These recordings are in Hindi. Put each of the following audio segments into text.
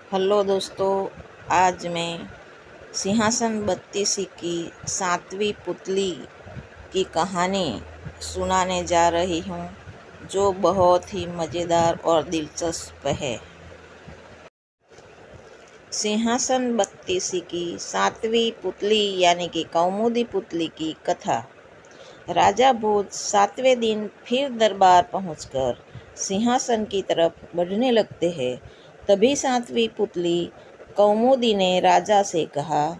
हेलो दोस्तों, आज मैं सिंहासन बत्तीसी की 7वीं पुतली की कहानी सुनाने जा रही हूँ, जो बहुत ही मज़ेदार और दिलचस्प है। सिंहासन बत्तीसी की 7वीं पुतली यानी कि कौमुदी पुतली की कथा। राजा भोज 7वें दिन फिर दरबार पहुंचकर सिंहासन की तरफ बढ़ने लगते हैं। तभी 7वीं पुतली कौमुदी ने राजा से कहा,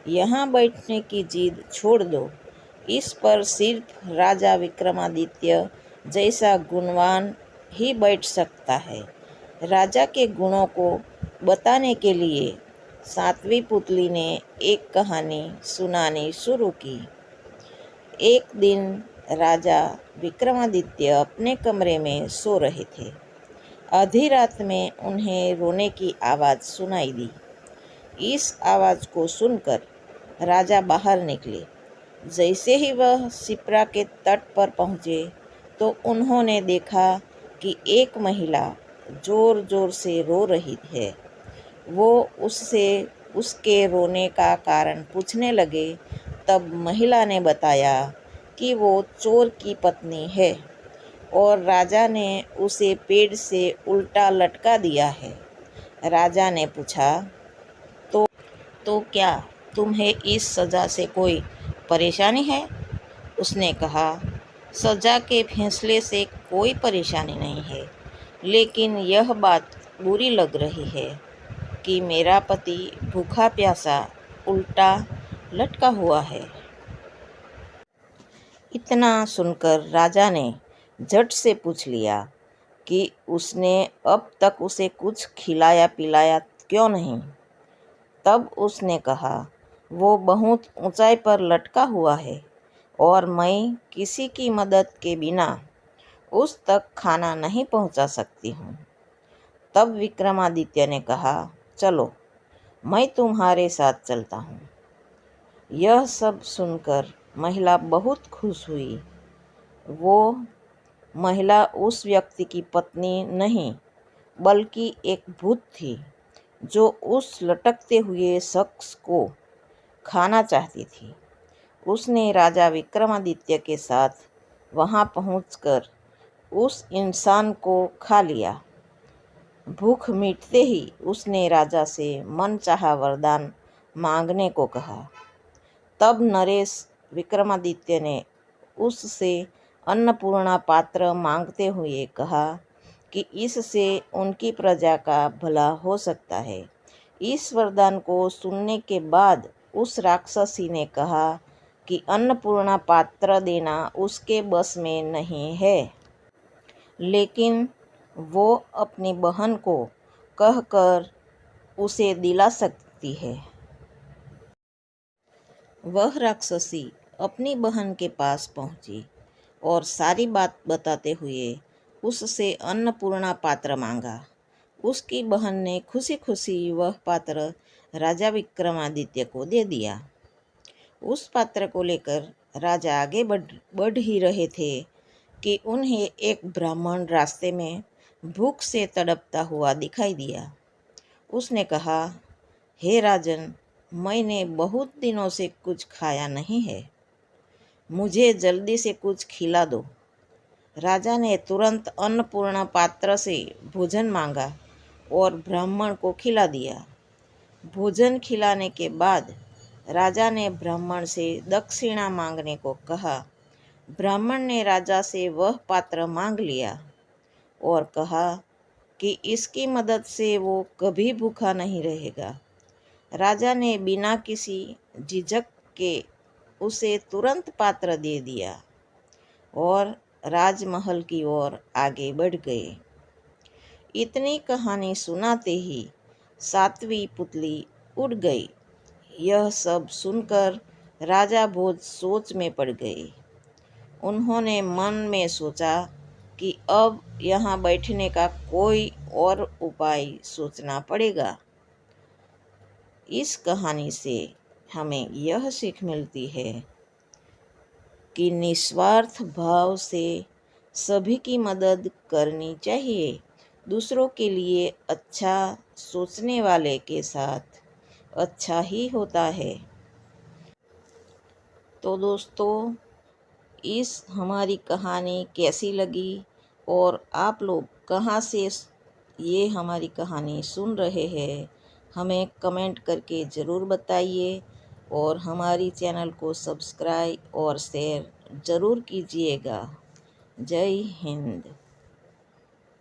यहाँ बैठने की जिद छोड़ दो। इस पर सिर्फ राजा विक्रमादित्य जैसा गुणवान ही बैठ सकता है। राजा के गुणों को बताने के लिए 7वीं पुतली ने एक कहानी सुनानी शुरू की। एक दिन राजा विक्रमादित्य अपने कमरे में सो रहे थे। आधी रात में उन्हें रोने की आवाज़ सुनाई दी। इस आवाज़ को सुनकर राजा बाहर निकले। जैसे ही वह शिप्रा के तट पर पहुँचे तो उन्होंने देखा कि एक महिला जोर जोर से रो रही है। वो उससे उसके रोने का कारण पूछने लगे। तब महिला ने बताया कि वो चोर की पत्नी है और राजा ने उसे पेड़ से उल्टा लटका दिया है। राजा ने पूछा, तो क्या तुम्हें इस सज़ा से कोई परेशानी है? उसने कहा, सज़ा के फैसले से कोई परेशानी नहीं है, लेकिन यह बात बुरी लग रही है कि मेरा पति भूखा प्यासा उल्टा लटका हुआ है। इतना सुनकर राजा ने झट से पूछ लिया कि उसने अब तक उसे कुछ खिलाया पिलाया क्यों नहीं। तब उसने कहा, वो बहुत ऊंचाई पर लटका हुआ है और मैं किसी की मदद के बिना उस तक खाना नहीं पहुंचा सकती हूँ। तब विक्रमादित्य ने कहा, चलो मैं तुम्हारे साथ चलता हूँ। यह सब सुनकर महिला बहुत खुश हुई। वो महिला उस व्यक्ति की पत्नी नहीं, बल्कि एक भूत थी, जो उस लटकते हुए शख्स को खाना चाहती थी। उसने राजा विक्रमादित्य के साथ वहां पहुंचकर उस इंसान को खा लिया। भूख मिटते ही उसने राजा से मनचाहा वरदान मांगने को कहा। तब नरेश विक्रमादित्य ने उससे अन्नपूर्णा पात्र मांगते हुए कहा कि इससे उनकी प्रजा का भला हो सकता है। इस वरदान को सुनने के बाद उस राक्षसी ने कहा कि अन्नपूर्णा पात्र देना उसके बस में नहीं है, लेकिन वो अपनी बहन को कहकर उसे दिला सकती है। वह राक्षसी अपनी बहन के पास पहुंची और सारी बात बताते हुए उससे अन्नपूर्णा पात्र मांगा। उसकी बहन ने खुशी खुशी वह पात्र राजा विक्रमादित्य को दे दिया। उस पात्र को लेकर राजा आगे बढ़ ही रहे थे कि उन्हें एक ब्राह्मण रास्ते में भूख से तड़पता हुआ दिखाई दिया। उसने कहा, हे राजन, मैंने बहुत दिनों से कुछ खाया नहीं है, मुझे जल्दी से कुछ खिला दो। राजा ने तुरंत अन्नपूर्णा पात्र से भोजन मांगा और ब्राह्मण को खिला दिया। भोजन खिलाने के बाद राजा ने ब्राह्मण से दक्षिणा मांगने को कहा। ब्राह्मण ने राजा से वह पात्र मांग लिया और कहा कि इसकी मदद से वो कभी भूखा नहीं रहेगा। राजा ने बिना किसी झिझक के उसे तुरंत पात्र दे दिया और राजमहल की ओर आगे बढ़ गए। इतनी कहानी सुनाते ही 7वीं पुतली उड़ गई। यह सब सुनकर राजा भोज सोच में पड़ गए। उन्होंने मन में सोचा कि अब यहाँ बैठने का कोई और उपाय सोचना पड़ेगा। इस कहानी से हमें यह सीख मिलती है कि निस्वार्थ भाव से सभी की मदद करनी चाहिए दूसरों के लिए अच्छा सोचने वाले के साथ अच्छा ही होता है। तो दोस्तों, इस हमारी कहानी कैसी लगी और आप लोग कहाँ से ये हमारी कहानी सुन रहे हैं, हमें कमेंट करके ज़रूर बताइए और हमारी चैनल को सब्सक्राइब और शेयर ज़रूर कीजिएगा। जय हिंद।